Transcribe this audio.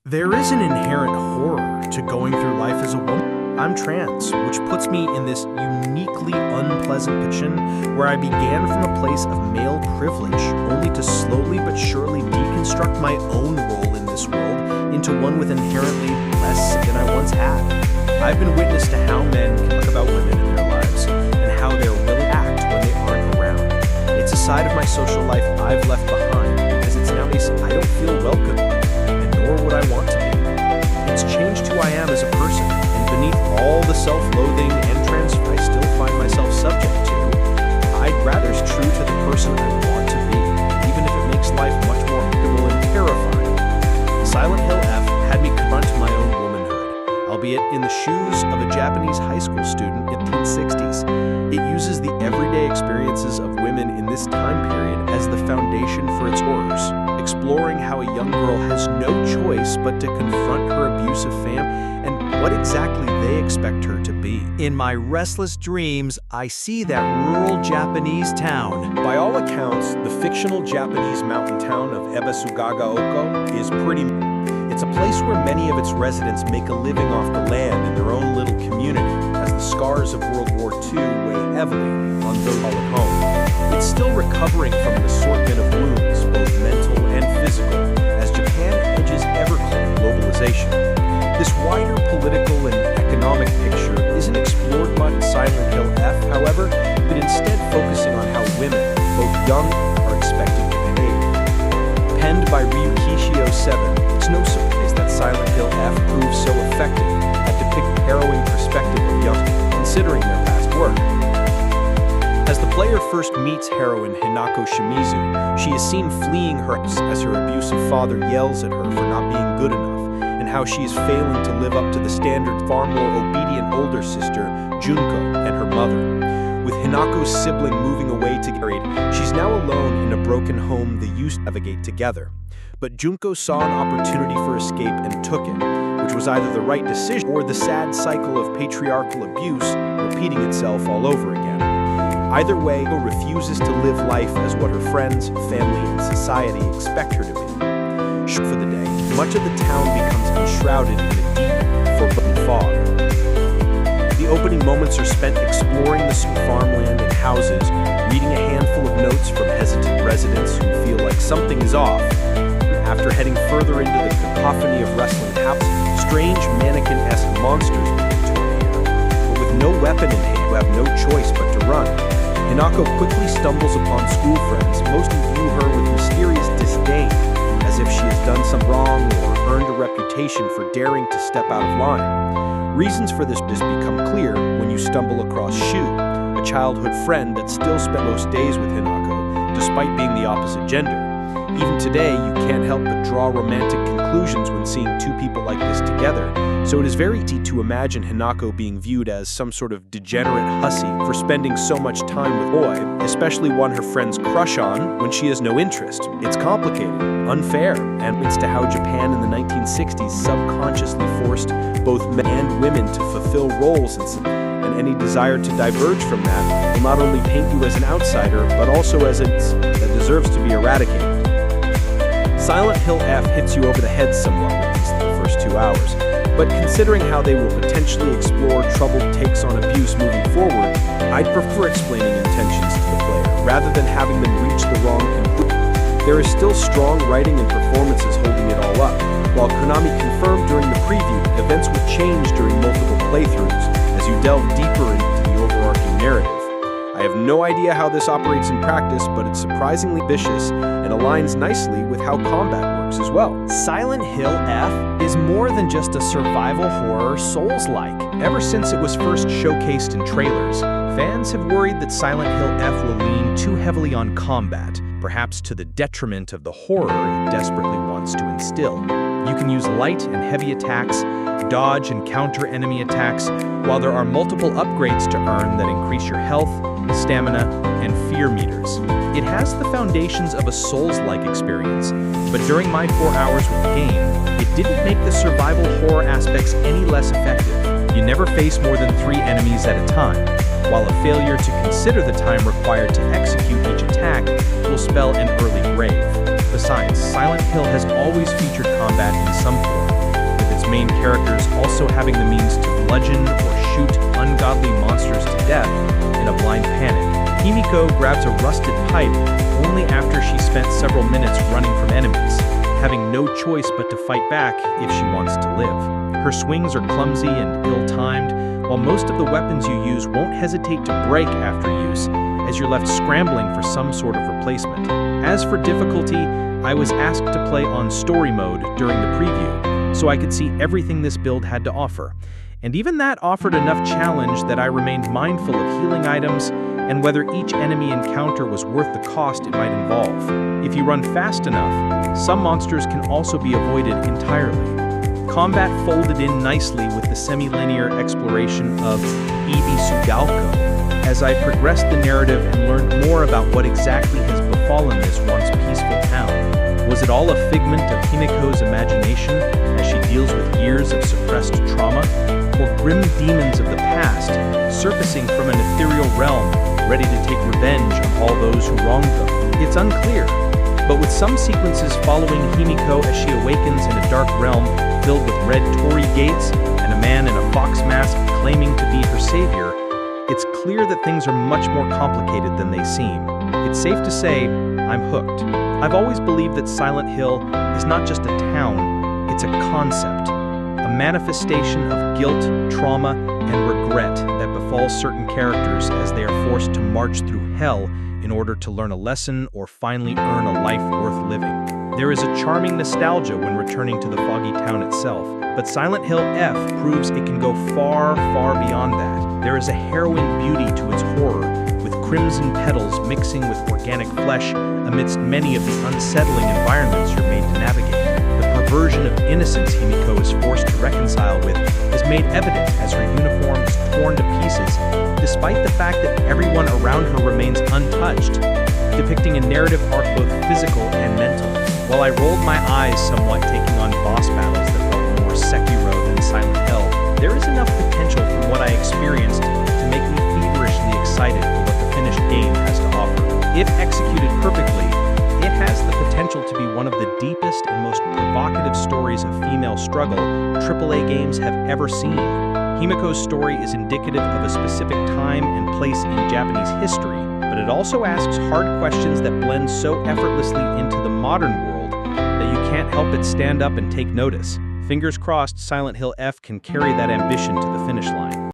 There is an inherent horror to going through life as a woman. I'm trans, which puts me in this uniquely unpleasant position where I began from a place of male privilege, only to slowly but surely deconstruct my own role in this world into one with inherently less than I once had. I've been witness to how men can talk about women in their lives and how they're willing to act when they aren't around. It's a side of my social life I've left behind, as it's now I don't feel welcome, and nor would I want to be. It's changed who I am as a person, and beneath all the self-loathing and transfer I still find myself subject to, I'd rather is true to the person I want to be, even if it makes life much more comfortable and terrifying. Silent Hill F had me confront my own womanhood, albeit in the shoes of a Japanese high school student in the 1960s. It uses the everyday experiences of women in this time period as the foundation for its horrors, exploring how a young girl has no choice but to confront her abusive family and what exactly they expect her to be. In my restless dreams, I see that rural Japanese town. By all accounts, the fictional Japanese mountain town of Ebisugaoko is pretty. It's a place where many of its residents make a living off the land in their own little community, as the scars of World War II weigh heavily on those all at home. It's still recovering from an assortment of wounds, both mental and physical, as Japan edges ever closer to globalization. This wider political and economic picture isn't explored much in Silent Hill F, however, but instead focusing on how women, both young, are expected to behave. Penned by Ryukishio 7, it's no surprise that Silent Hill F proves so effective at depicting the harrowing perspective of young, considering their past work. As the player first meets heroine Hinako Shimizu, she is seen fleeing her house as her abusive father yells at her for not being good enough, and how she is failing to live up to the standard far more obedient older sister, Junko, and her mother. With Hinako's sibling moving away to get married, she's now alone in a broken home they used to navigate together. But Junko saw an opportunity for escape and took it, which was either the right decision or the sad cycle of patriarchal abuse repeating itself all over again. Either way, Hinako refuses to live life as what her friends, family, and society expect her to be. For the day, much of the town becomes enshrouded in a deep, foreboding fog. The opening moments are spent exploring the farmland and houses, reading a handful of notes from hesitant residents who feel like something is off. After heading further into the cacophony of wrestling houses, strange mannequin-esque monsters begin to appear. But with no weapon in hand, you have no choice but to run. Hinako quickly stumbles upon school friends. Most view her with mysterious disdain, as if she has done some wrong or earned a reputation for daring to step out of line. Reasons for this become clear when you stumble across Shu, a childhood friend that still spent most days with Hinako, despite being the opposite gender. Even today, you can't help but draw romantic conclusions when seeing two people like this together, so it is very easy to imagine Hinako being viewed as some sort of degenerate hussy for spending so much time with a boy, especially one her friends crush on when she has no interest. It's complicated, unfair, and leads to how Japan in the 1960s subconsciously forced both men and women to fulfill roles and any desire to diverge from that will not only paint you as an outsider, but also as that deserves to be eradicated. Silent Hill F hits you over the head somewhat with the first 2 hours, but considering how they will potentially explore troubled takes on abuse moving forward, I'd prefer explaining intentions to the player, rather than having them reach the wrong conclusion. There is still strong writing and performances holding it all up, while Konami confirmed during the preview events would change during multiple playthroughs as you delve deeper into the overarching narrative. I have no idea how this operates in practice, but it's surprisingly vicious and aligns nicely with how combat works as well. Silent Hill F is more than just a survival horror Souls-like. Ever since it was first showcased in trailers, fans have worried that Silent Hill F will lean too heavily on combat, perhaps to the detriment of the horror it desperately wants to instill. You can use light and heavy attacks, dodge and counter enemy attacks, while there are multiple upgrades to earn that increase your health, stamina, and fear meters. It has the foundations of a Souls-like experience, but during my 4 hours with the game, it didn't make the survival horror aspects any less effective. You never face more than 3 enemies at a time, while a failure to consider the time required to execute each attack will spell an early grave. Besides, Silent Hill has always featured combat in some form, characters also having the means to bludgeon or shoot ungodly monsters to death in a blind panic. Himiko grabs a rusted pipe only after she spent several minutes running from enemies, having no choice but to fight back if she wants to live. Her swings are clumsy and ill-timed, while most of the weapons you use won't hesitate to break after use, as you're left scrambling for some sort of replacement. As for difficulty, I was asked to play on story mode during the preview, so I could see everything this build had to offer. And even that offered enough challenge that I remained mindful of healing items and whether each enemy encounter was worth the cost it might involve. If you run fast enough, some monsters can also be avoided entirely. Combat folded in nicely with the semi-linear exploration of Ebisugaoko, as I progressed the narrative and learned more about what exactly has befallen this once peaceful town. Was it all a figment of Himiko's imagination as she deals with years of suppressed trauma, or grim demons of the past surfacing from an ethereal realm, ready to take revenge on all those who wronged them? It's unclear, but with some sequences following Himiko as she awakens in a dark realm filled with red torii gates and a man in a fox mask claiming to be her savior, it's clear that things are much more complicated than they seem. It's safe to say, I'm hooked. I've always believed that Silent Hill is not just a town, it's a concept, a manifestation of guilt, trauma, and regret that befalls certain characters as they are forced to march through hell in order to learn a lesson or finally earn a life worth living. There is a charming nostalgia when returning to the foggy town itself, but Silent Hill F proves it can go far, far beyond that. There is a harrowing beauty to its horror, with crimson petals mixing with organic flesh amidst many of the unsettling environments you're made to navigate. The perversion of innocence Himiko is forced to reconcile with is made evident as her uniform is torn to pieces, despite the fact that everyone around her remains untouched, depicting a narrative arc both physical and mental. While I rolled my eyes somewhat taking on boss battles that felt more Sekiro than Silent Hill, there is enough potential from what I experienced to make me feverishly excited for what the finished game has to offer. If executed perfectly, it has the potential to be one of the deepest and most provocative stories of female struggle AAA games have ever seen. Himiko's story is indicative of a specific time and place in Japanese history, but it also asks hard questions that blend so effortlessly into the modern world that you can't help but stand up and take notice. Fingers crossed Silent Hill F can carry that ambition to the finish line.